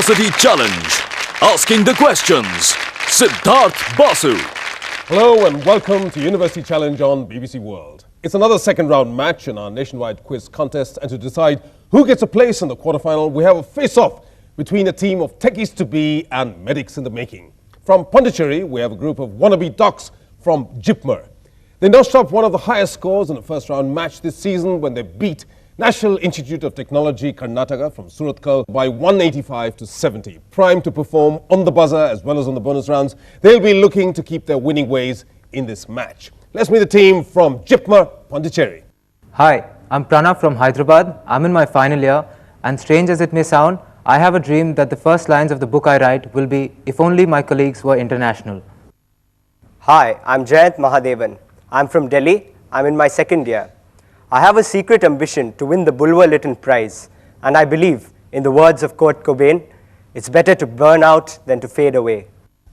University Challenge. Asking the questions, Siddhartha Basu. Hello and welcome to University Challenge on BBC World. It's another second round match in our nationwide quiz contest, and to decide who gets a place in the quarterfinal, we have a face-off between a team of techies to be and medics in the making. From Pondicherry, we have a group of wannabe docs from JIPMER. They notched up one of the highest scores in the first round match this season when they beat National Institute of Technology, Karnataka from Surathkal by 185 to 70. Primed to perform on the buzzer as well as on the bonus rounds, they'll be looking to keep their winning ways in this match. Let's meet the team from JIPMER, Pondicherry. Hi, I'm Pranav from Hyderabad. I'm in my final year, and strange as it may sound, I have a dream that the first lines of the book I write will be, if only my colleagues were international. Hi, I'm Jayant Mahadevan. I'm from Delhi. I'm in my second year. I have a secret ambition to win the Bulwer Lytton Prize, and I believe, in the words of Kurt Cobain, it's better to burn out than to fade away.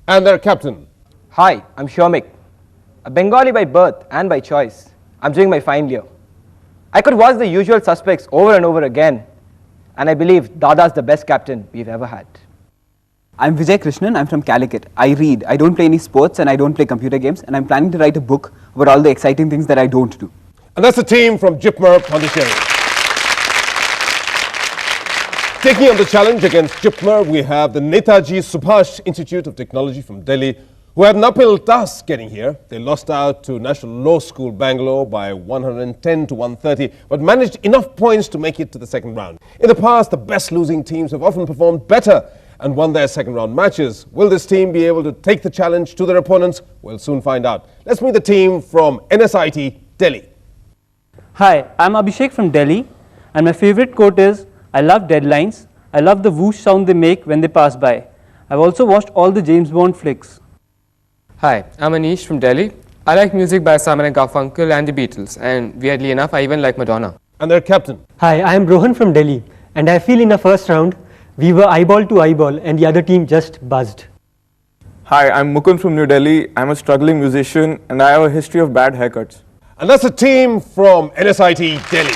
And their captain. Hi, I'm Shomik, a Bengali by birth and by choice. I'm doing my final year. I could watch the usual suspects over and over again, and I believe Dada's the best captain we've ever had. I'm Vijay Krishnan, I'm from Calicut. I read, I don't play any sports and I don't play computer games, and I'm planning to write a book about all the exciting things that I don't do. And that's the team from JIPMER, Pondicherry. Taking on the challenge against JIPMER, we have the Netaji Subhas Institute of Technology from Delhi, who had an uphill task getting here. They lost out to National Law School, Bangalore by 110 to 130, but managed enough points to make it to the second round. In the past, the best losing teams have often performed better and won their second round matches. Will this team be able to take the challenge to their opponents? We'll soon find out. Let's meet the team from NSIT, Delhi. Hi, I'm Abhishek from Delhi, and my favorite quote is, I love deadlines. I love the whoosh sound they make when they pass by. I've also watched all the James Bond flicks. Hi, I'm Anish from Delhi. I like music by Simon & Garfunkel and the Beatles, and weirdly enough, I even like Madonna. And their captain. Hi, I am Rohan from Delhi, and I feel in the first round, we were eyeball to eyeball and the other team just buzzed. Hi, I'm Mukund from New Delhi. I'm a struggling musician and I have a history of bad haircuts. And that's the team from NSIT, Delhi.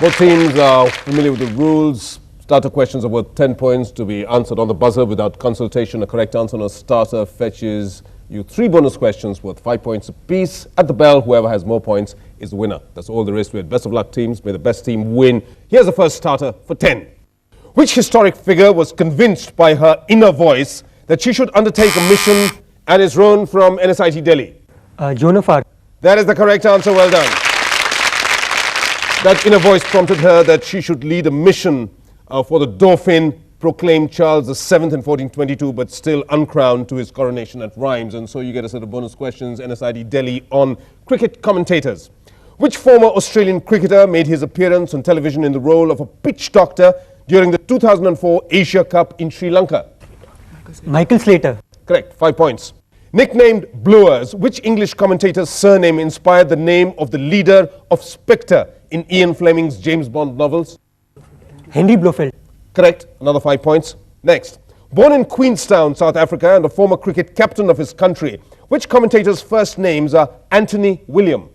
Both teams are familiar with the rules. Starter questions are worth 10 points to be answered on the buzzer without consultation. A correct answer on a starter fetches you 3 bonus questions worth 5 points apiece. At the bell, whoever has more points is the winner. That's all there is to it. Best of luck, teams. May the best team win. Here's the first starter for 10. Which historic figure was convinced by her inner voice that she should undertake a mission and is Rohan from NSIT Delhi? Joan of Arc. That is the correct answer. Well done. That inner voice prompted her that she should lead a mission for the Dauphin, proclaimed Charles VII in 1422, but still uncrowned to his coronation at Rheims. And so you get a set of bonus questions, NSIT Delhi, on cricket commentators. Which former Australian cricketer made his appearance on television in the role of a pitch doctor during the 2004 Asia Cup in Sri Lanka? Michael Slater. Correct. 5 points. Nicknamed Blowers, which English commentator's surname inspired the name of the leader of Spectre in Ian Fleming's James Bond novels? Henry Blofeld. Correct. Another 5 points. Next. Born in Queenstown, South Africa, and a former cricket captain of his country, which commentator's first names are Anthony William?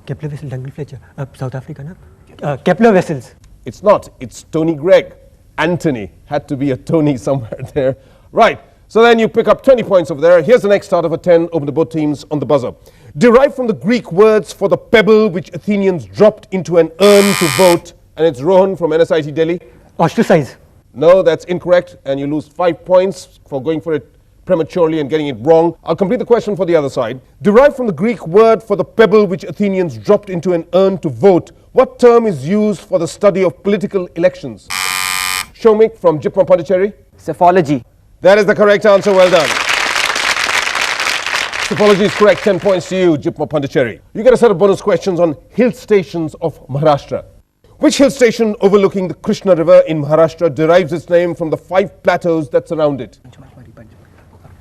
Kepler Wessels, Duncan Fletcher. South Africa, no? Kepler Wessels. It's not. It's Tony Gregg. Anthony. Had to be a Tony somewhere there. Right. So then you pick up 20 points over there. Here's the next starter for 10, open to both teams on the buzzer. Derived from the Greek words for the pebble which Athenians dropped into an urn to vote, and it's Rohan from NSIT Delhi. Ostracize. No, that's incorrect, and you lose 5 points for going for it prematurely and getting it wrong. I'll complete the question for the other side. Derived from the Greek word for the pebble which Athenians dropped into an urn to vote, what term is used for the study of political elections? Shomik from JIPMER, Pondicherry. Psephology. That is the correct answer. Well done. Psephology is correct. 10 points to you, JIPMER, Pondicherry. You get a set of bonus questions on hill stations of Maharashtra. Which hill station overlooking the Krishna River in Maharashtra derives its name from the 5 plateaus that surround it?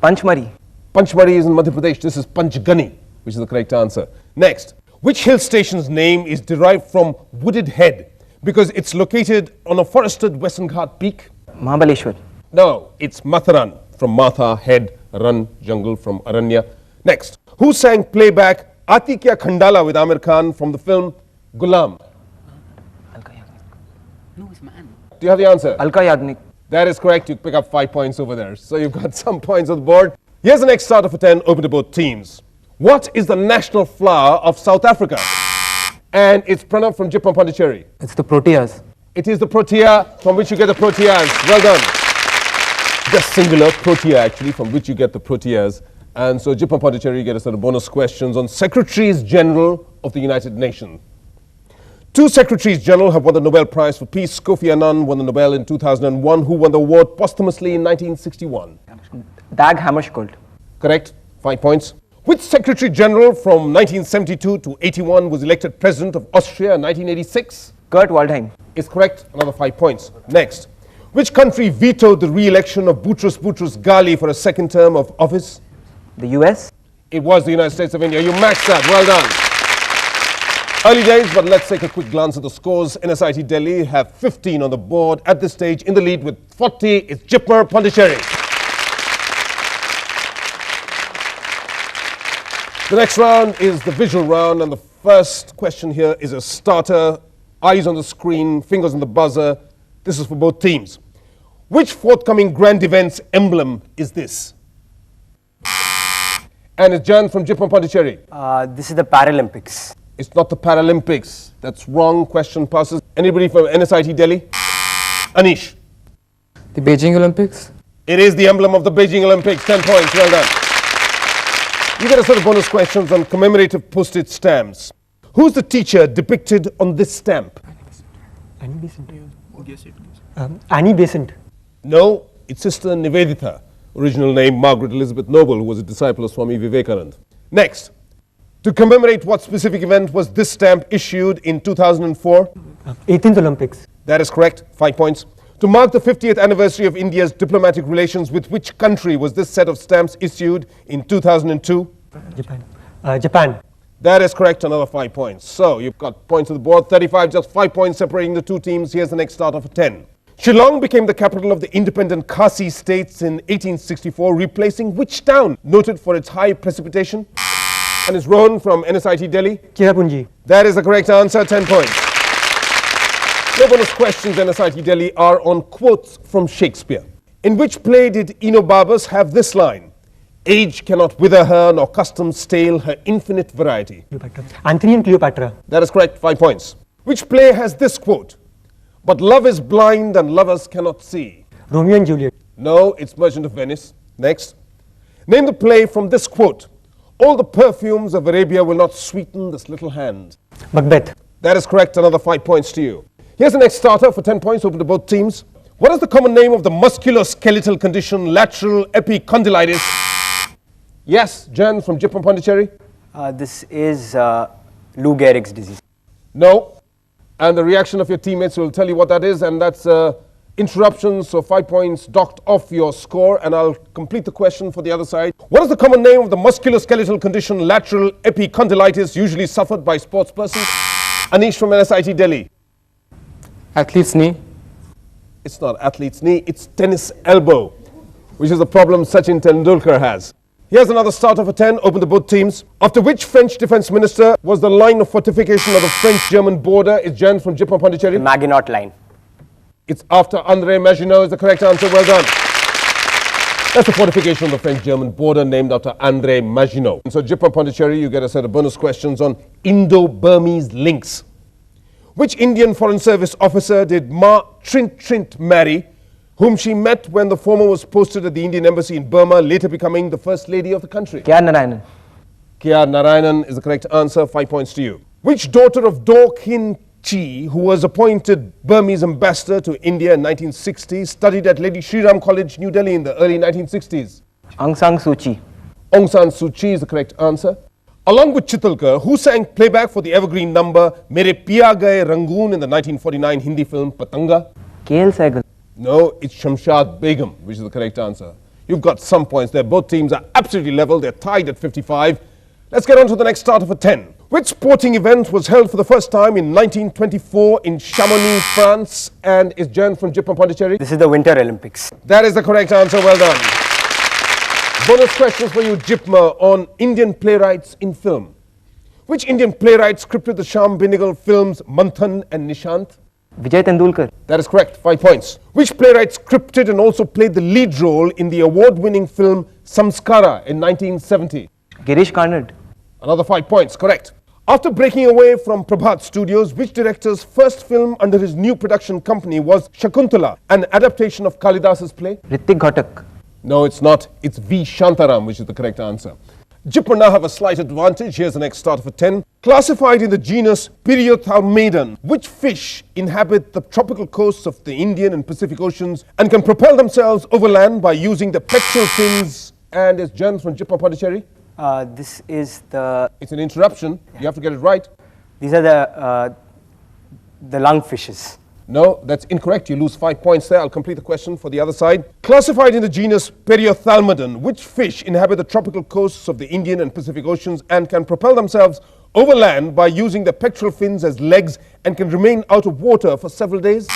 Panchmari. Panchmari is in Madhya Pradesh. This is Panchgani, which is the correct answer. Next. Which hill station's name is derived from Wooded Head because it's located on a forested Western Ghat peak? Mahabaleshwar. No, it's Matharan from Matha, Head, Run, Jungle from Aranya. Next, who sang playback Aati Kya Khandala with Amir Khan from the film Gulam? Do you have the answer? Alka Yagnik. That is correct. You pick up 5 points over there. So you've got some points on the board. Here's the next starter for 10, open to both teams. What is the national flower of South Africa? And it's Pranav from JIPMER Pondicherry. It's the Proteas. It is the Protea from which you get the Proteas. Well done. Just singular, Protea actually, from which you get the Proteas. And so JIPMER Pondicherry, you get a set of bonus questions on Secretaries General of the United Nations. 2 Secretaries General have won the Nobel Prize for Peace. Kofi Annan won the Nobel in 2001. Who won the award posthumously in 1961? Dag Hammarskjöld. Correct. 5 points. Which Secretary General from 1972 to 81 was elected President of Austria in 1986? Kurt Waldheim. Is correct. Another 5 points. Next. Which country vetoed the re-election of Boutros Ghali for a second term of office? The US. It was the United States of India. You matched that. Well done. Early days, but let's take a quick glance at the scores. NSIT Delhi have 15 on the board at this stage. In the lead with 40, it's JIPMER Pondicherry. The next round is the visual round, and the first question here is a starter. Eyes on the screen, fingers on the buzzer. This is for both teams. Which forthcoming grand event's emblem is this? And it's Jan from JIPMER Pondicherry. This is the Paralympics. It's not the Paralympics. That's wrong. Question passes. Anybody from NSIT Delhi? Anish. The Beijing Olympics. It is the emblem of the Beijing Olympics. 10 points. Well done. You get a set of bonus questions on commemorative postage stamps. Who's the teacher depicted on this stamp? Annie Besant. Annie Besant. No, it's Sister Nivedita. Original name Margaret Elizabeth Noble, who was a disciple of Swami Vivekananda. Next. To commemorate what specific event was this stamp issued in 2004? 18th Olympics. That is correct. 5 points. To mark the 50th anniversary of India's diplomatic relations, with which country was this set of stamps issued in 2002? Japan. Japan. That is correct. Another 5 points. So you've got points on the board. 35, just 5 points separating the two teams. Here's the next starter for 10. Shillong became the capital of the independent Khasi states in 1864, replacing which town noted for its high precipitation? And it's Rohan from NSIT Delhi. Cherrapunji. That is the correct answer. 10 points. No bonus questions, NSIT Delhi, are on quotes from Shakespeare. In which play did Enobarbus have this line? Age cannot wither her, nor custom stale her infinite variety. Antony and Cleopatra. That is correct. 5 points. Which play has this quote? But love is blind and lovers cannot see. Romeo and Juliet. No, it's Merchant of Venice. Next. Name the play from this quote. All the perfumes of Arabia will not sweeten this little hand. Macbeth. That is correct. Another 5 points to you. Here's the next starter for 10 points, open to both teams. What is the common name of the musculoskeletal condition, lateral epicondylitis? Yes, Jan from JIPMER Pondicherry. This is Lou Gehrig's disease. No. And the reaction of your teammates will tell you what that is, and that's interruption, so 5 points docked off your score, and I'll complete the question for the other side. What is the common name of the musculoskeletal condition, lateral epicondylitis, usually suffered by sports persons? Anish from NSIT Delhi. Athlete's knee. It's not athlete's knee, it's tennis elbow, which is the problem Sachin Tendulkar has. Here's another starter for 10, open to both teams. After which French defense minister was the line of fortification of the French-German border? Is Jan from JIPMER Pondicherry. The Maginot Line. It's after André Maginot is the correct answer. Well done. That's the fortification of the French-German border named after André Maginot. And so JIPMER Pondicherry, you get a set of bonus questions on Indo-Burmese links. Which Indian Foreign Service officer did Ma Trint marry, whom she met when the former was posted at the Indian Embassy in Burma, later becoming the First Lady of the country? K.R. Narayanan. K.R. Narayanan is the correct answer. 5 points to you. Which daughter of Do Khin Chi, who was appointed Burmese ambassador to India in 1960, studied at Lady Shriram College, New Delhi in the early 1960s? Aung San Suu Kyi. Aung San Suu Kyi is the correct answer. Along with Chitalkar, who sang playback for the evergreen number Mere Piya Gaye Rangoon in the 1949 Hindi film Patanga? K.L. Sehgal. No, it's Shamshad Begum, which is the correct answer. You've got some points there. Both teams are absolutely level. They're tied at 55. Let's get on to the next starter for 10. Which sporting event was held for the first time in 1924 in Chamonix, France, and is Jan from JIPMER Pondicherry? This is the Winter Olympics. That is the correct answer. Well done. Bonus questions for you, JIPMER, on Indian playwrights in film. Which Indian playwright scripted the Shyam Benegal films Manthan and Nishant? Vijay Tendulkar. That is correct. 5 points. Which playwright scripted and also played the lead role in the award-winning film Samskara in 1970? Girish Karnad. Another 5 points. Correct. After breaking away from Prabhat Studios, which director's first film under his new production company was Shakuntala, an adaptation of Kalidas's play? Ritik Ghatak. No, it's not. It's V. Shantaram, which is the correct answer. JIPMER now have a slight advantage. Here's the next start for 10. Classified in the genus Periothalmadan, which fish inhabit the tropical coasts of the Indian and Pacific Oceans and can propel themselves over land by using the pectoral fins? And it's Jan from JIPMER Pondicherry. This is the... It's an interruption. You have to get it right. These are the lungfishes. No, that's incorrect. You lose 5 points there. I'll complete the question for the other side. Classified in the genus Periothalmadan, which fish inhabit the tropical coasts of the Indian and Pacific Oceans and can propel themselves over land by using their pectoral fins as legs and can remain out of water for several days?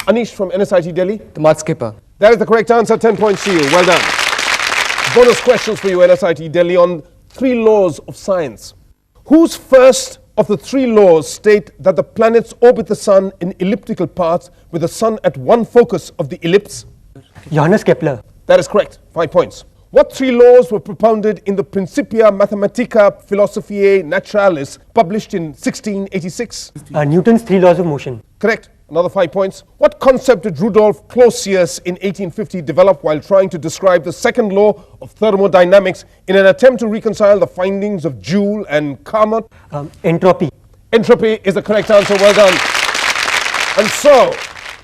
Anish from NSIT Delhi. The mud skipper. That is the correct answer. 10 points to you. Well done. Bonus questions for you, NSIT Delhi, on 3 laws of science. Whose first of the 3 laws state that the planets orbit the sun in elliptical paths with the sun at one focus of the ellipse? Johannes Kepler. That is correct. 5 points. What 3 laws were propounded in the Principia Mathematica Philosophiae Naturalis, published in 1686? Newton's 3 laws of motion. Correct. Another 5 points. What concept did Rudolf Clausius in 1850 develop while trying to describe the second law of thermodynamics in an attempt to reconcile the findings of Joule and Carnot? Entropy. Entropy is the correct answer. Well done. And so,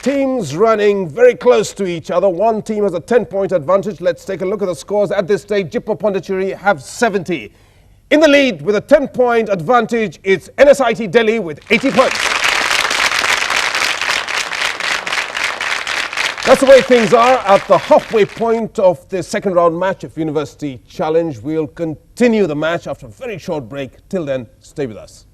teams running very close to each other. One team has a 10-point advantage. Let's take a look at the scores. At this stage, JIPMER Pondicherry have 70. In the lead with a 10-point advantage, it's NSIT Delhi with 80 points. That's the way things are at the halfway point of the second round match of University Challenge. We'll continue the match after a very short break. Till then, stay with us.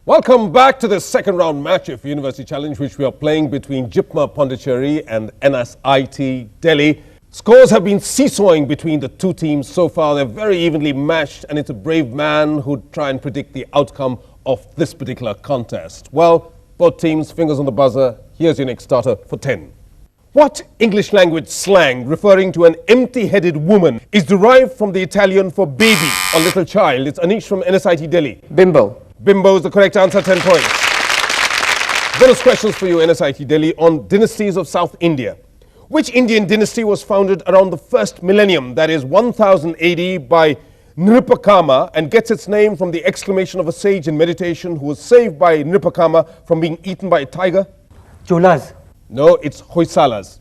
Welcome back to the second round match of University Challenge, which we are playing between JIPMER Pondicherry and NSIT Delhi. Scores have been seesawing between the two teams so far. They're very evenly matched, and it's a brave man who'd try and predict the outcome of this particular contest. Well, both teams, fingers on the buzzer. Here's your next starter for 10. What English language slang referring to an empty-headed woman is derived from the Italian for baby or little child? It's Anish from NSIT Delhi. Bimbo. Bimbo is the correct answer, 10 points. Bonus questions for you, NSIT Delhi, on dynasties of South India. Which Indian dynasty was founded around the first millennium, that is 1000 AD, by Nripakama, and gets its name from the exclamation of a sage in meditation who was saved by Nripakama from being eaten by a tiger? Cholas. No, it's Hoysalas.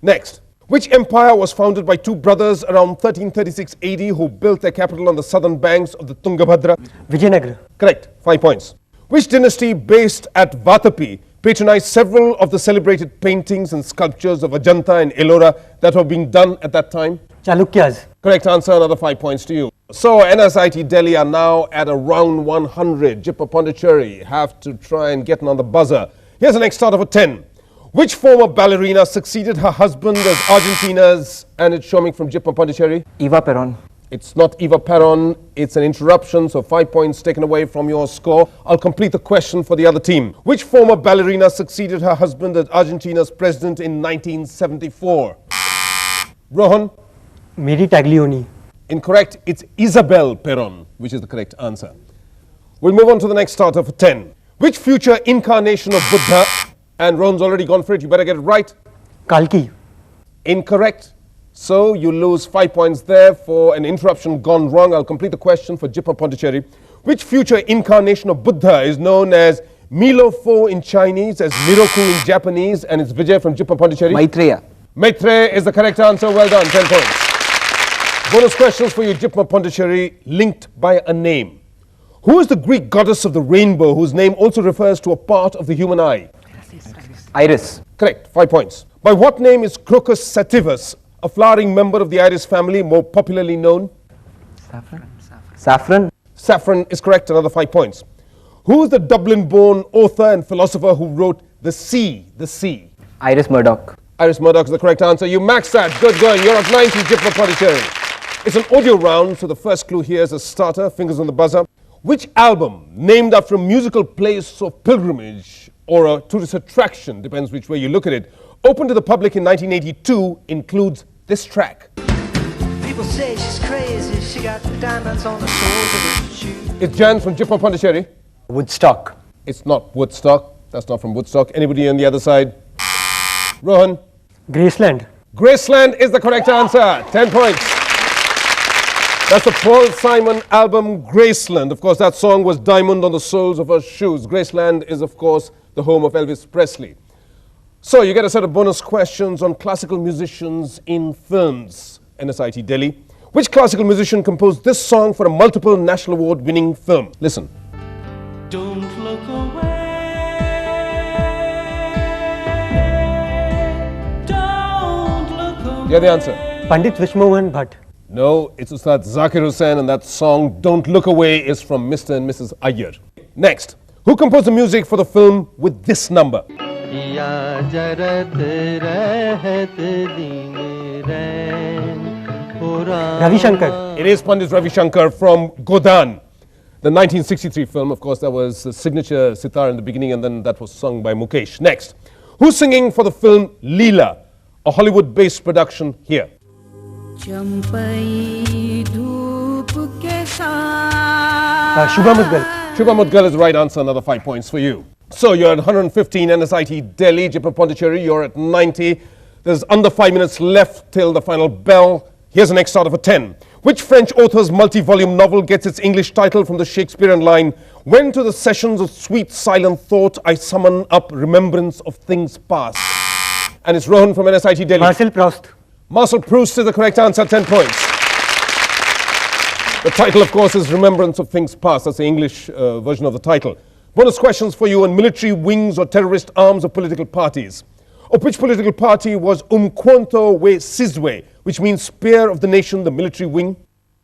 Next, which empire was founded by two brothers around 1336 AD who built their capital on the southern banks of the Tungabhadra? Vijayanagara. Correct, 5 points. Which dynasty based at Vatapi patronized several of the celebrated paintings and sculptures of Ajanta and Ellora that were being done at that time? Chalukyas. Correct answer, another 5 points to you. So NSIT Delhi are now at around 100. JIPMER Pondicherry have to try and get on the buzzer. Here's the next starter for 10. Which former ballerina succeeded her husband as Argentina's, and it's Shomik from JIPMER Pondicherry? Eva Peron. It's not Eva Peron, it's an interruption, so 5 points taken away from your score. I'll complete the question for the other team. Which former ballerina succeeded her husband as Argentina's president in 1974? Rohan? Mary Taglioni. Incorrect, it's Isabel Peron, which is the correct answer. We'll move on to the next starter for 10. Which future incarnation of Buddha, and Rohan's already gone for it, you better get it right. Kalki. Incorrect. So you lose 5 points there for an interruption gone wrong. I'll complete the question for JIPMER Pondicherry. Which future incarnation of Buddha is known as Milofo in Chinese, as Miroku in Japanese, and it's Vijay from JIPMER Pondicherry? Maitreya. Maitreya is the correct answer. Well done, 10 points. Bonus questions for you, JIPMER Pondicherry, linked by a name. Who is the Greek goddess of the rainbow, whose name also refers to a part of the human eye? Iris. Correct, 5 points. By what name is Crocus sativus, a flowering member of the iris family, more popularly known? Saffron. Saffron is correct, another 5 points. Who is the Dublin-born author and philosopher who wrote The Sea, The Sea? Iris Murdoch. Iris Murdoch is the correct answer. You maxed that. Good going. You're at 90, JIPMER Pondicherry. It's an audio round, so the first clue here is a starter, fingers on the buzzer. Which album, named after a musical place of pilgrimage or a tourist attraction, depends which way you look at it, opened to the public in 1982, includes this track? People say she's crazy, she got diamonds on the soles of her shoes. It's Jan from JIPMER Pondicherry. Woodstock. It's not Woodstock. That's not from Woodstock. Anybody on the other side? Rohan? Graceland. Graceland is the correct answer. 10 points. That's the Paul Simon album, Graceland. Of course, that song was Diamond on the Soles of Her Shoes. Graceland is, of course, the home of Elvis Presley. So you get a set of bonus questions on classical musicians in films. NSIT Delhi. Which classical musician composed this song for a multiple National Award winning film? Listen. Don't look away. Don't look away. You have the answer. Pandit Vishmohan Bhatt. No, it's Ustad Zakir Hussain, and that song, Don't Look Away, is from Mr. and Mrs. Iyer. Next, who composed the music for the film with this number? Ravi Shankar. It is Pandit Ravi Shankar from Godan. The 1963 film, of course, that was the signature sitar in the beginning, and then that was sung by Mukesh. Next, who's singing for the film Leela, a Hollywood-based production here? Shubha Mudgal. Shubha Mudgal is the right answer, another 5 points for you. So you're at 115, NSIT Delhi, JIPMER Pondicherry, you're at 90. There's under 5 minutes left till the final bell. Here's the next starter for 10. Which French author's multi-volume novel gets its English title from the Shakespearean line, when to the sessions of sweet silent thought I summon up remembrance of things past? And it's Rohan from NSIT Delhi. Marcel Proust. Marcel Proust is the correct answer, 10 points. The title, of course, is Remembrance of Things Past. That's the English version of the title. Bonus questions for you on military wings or terrorist arms of political parties. Of which political party was Umkhonto we Sizwe, which means Spear of the Nation, the military wing?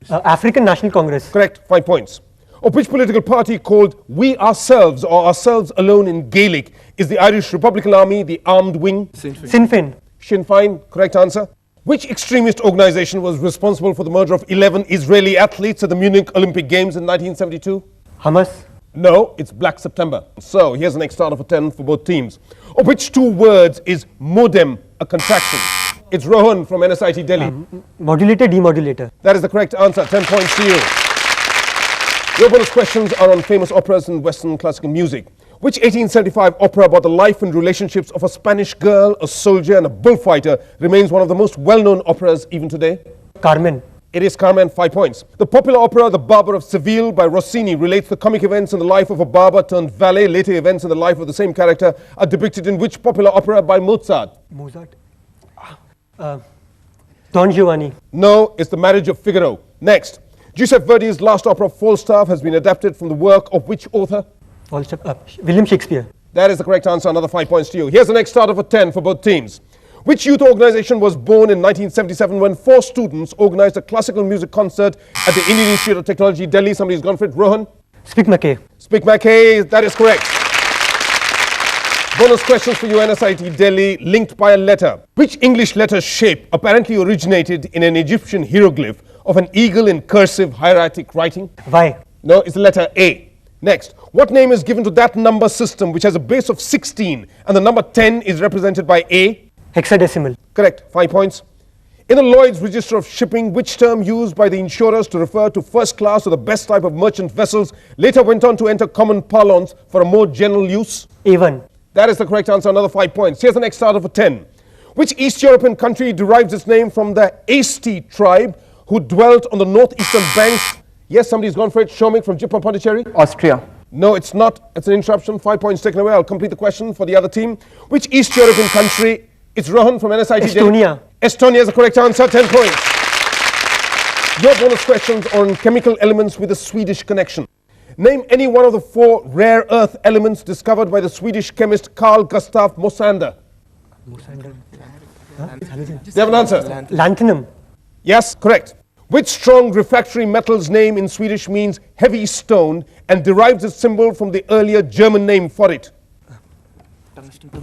African National Congress. Correct, 5 points. Of which political party called We Ourselves or Ourselves Alone in Gaelic is the Irish Republican Army, the armed wing? Sinn Féin. Sinn Féin, correct answer. Which extremist organization was responsible for the murder of 11 Israeli athletes at the Munich Olympic Games in 1972? Hamas. No, it's Black September. So here's an extra out of a 10 for both teams. Of which two words is modem a contraction? It's Rohan from NSIT Delhi. Modulator, demodulator. That is the correct answer. 10 points to you. Your bonus questions are on famous operas and Western classical music. Which 1875 opera about the life and relationships of a Spanish girl, a soldier and a bullfighter remains one of the most well-known operas even today? Carmen. It is Carmen, 5 points. The popular opera The Barber of Seville by Rossini relates the comic events in the life of a barber turned valet. Later events in the life of the same character are depicted in which popular opera by Mozart? Mozart. Don Giovanni. No, it's The Marriage of Figaro. Next. Giuseppe Verdi's last opera, Falstaff, has been adapted from the work of which author? William Shakespeare. That is the correct answer. Another 5 points to you. Here's the next start of a 10 for both teams. Which youth organization was born in 1977 when 4 students organized a classical music concert at the Indian Institute of Technology, Delhi? Somebody's gone for it. Rohan? Speak Mackay. Speak Mackay. That is correct. Bonus questions for you, NSIT Delhi, linked by a letter. Which English letter shape apparently originated in an Egyptian hieroglyph of an eagle in cursive hieratic writing? Y. No, it's the letter A. Next, what name is given to that number system which has a base of 16 and the number 10 is represented by A? Hexadecimal. Correct, 5 points. In the Lloyd's Register of Shipping, which term used by the insurers to refer to first class or the best type of merchant vessels later went on to enter common parlance for a more general use? A1. That is the correct answer, another 5 points. Here's the next start of a 10. Which East European country derives its name from the Asti tribe who dwelt on the northeastern banks? Yes, somebody's gone for it. Shomik from JIPMER Pondicherry. Austria. No, it's not. It's an interruption. 5 points taken away. I'll complete the question for the other team. Which East European country? It's Rohan from NSIT. Estonia. Estonia is the correct answer. 10 points. Your bonus questions are on chemical elements with a Swedish connection. Name any one of the 4 rare earth elements discovered by the Swedish chemist Carl Gustav Mosander. Mosander. Do you have an answer? Lanthanum. Yes, correct. Which strong refractory metal's name in Swedish means heavy stone and derives its symbol from the earlier German name for it?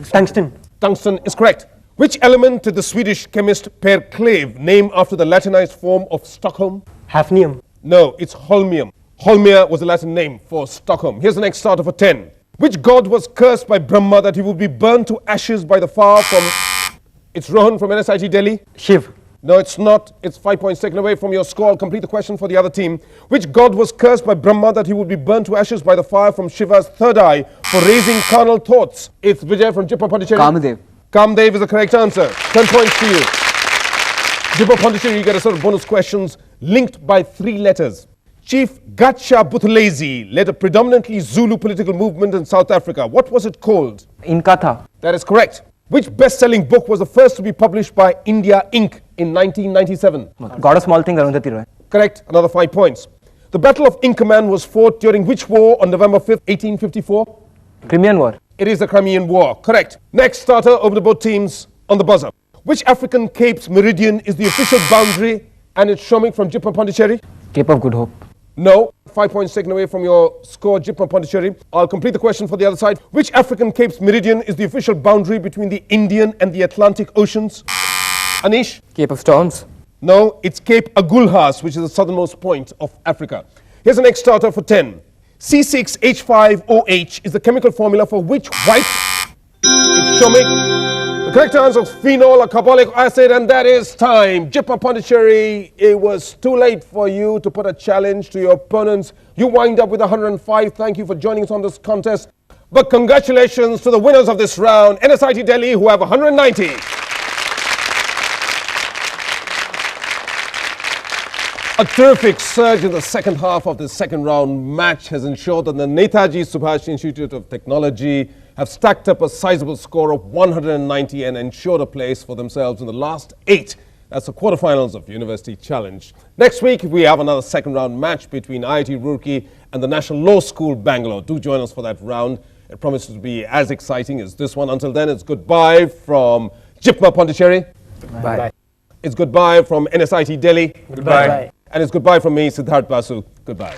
Tungsten. Tungsten is correct. Which element did the Swedish chemist Per Kleve name after the Latinized form of Stockholm? Hafnium. No, it's holmium. Holmia was the Latin name for Stockholm. Here's the next start of a 10. Which god was cursed by Brahma that he would be burned to ashes by the fire from... It's Rohan from NSIT Delhi. Shiv. No, it's not. It's 5 points taken away from your score. I'll complete the question for the other team. Which god was cursed by Brahma that he would be burnt to ashes by the fire from Shiva's third eye for raising carnal thoughts? It's Vijay from JIPMER Pondicherry. Kamadev. Kamdev is the correct answer. 10 points to you. JIPMER Pondicherry, you get a set of bonus questions linked by 3 letters. Chief Gatsha Buthelezi led a predominantly Zulu political movement in South Africa. What was it called? Inkatha. That is correct. Which best-selling book was the first to be published by India Inc. in 1997? God of Small Things, Arundhati Roy. Correct. Another 5 points. The Battle of Inkerman was fought during which war on November 5th, 1854? Crimean War. It is the Crimean War. Correct. Next starter over to both teams on the buzzer. Which African Cape's meridian is the official boundary and it's Shomik from JIPMER Pondicherry? Cape of Good Hope. No. 5 points taken away from your score, JIPMER Pondicherry. I'll complete the question for the other side. Which African Cape's meridian is the official boundary between the Indian and the Atlantic Oceans? Anish? Cape of Storms. No, it's Cape Agulhas, which is the southernmost point of Africa. Here's the next starter for 10. C6H5OH is the chemical formula for which white? It's Shomik. The correct answer is phenol, a carbolic acid, and that is time. JIPMER Pondicherry, it was too late for you to put a challenge to your opponents. You wind up with 105. Thank you for joining us on this contest. But congratulations to the winners of this round, NSIT Delhi, who have 190. A terrific surge in the second half of the second round match has ensured that the Netaji Subhas Institute of Technology have stacked up a sizable score of 190 and ensured a place for themselves in the last 8. That's the quarterfinals of University Challenge. Next week, we have another second round match between IIT Roorkee and the National Law School Bangalore. Do join us for that round. It promises to be as exciting as this one. Until then, it's goodbye from JIPMER Pondicherry. Bye. It's goodbye from NSIT Delhi. Goodbye. And it's goodbye from me, Siddhartha Basu. Goodbye.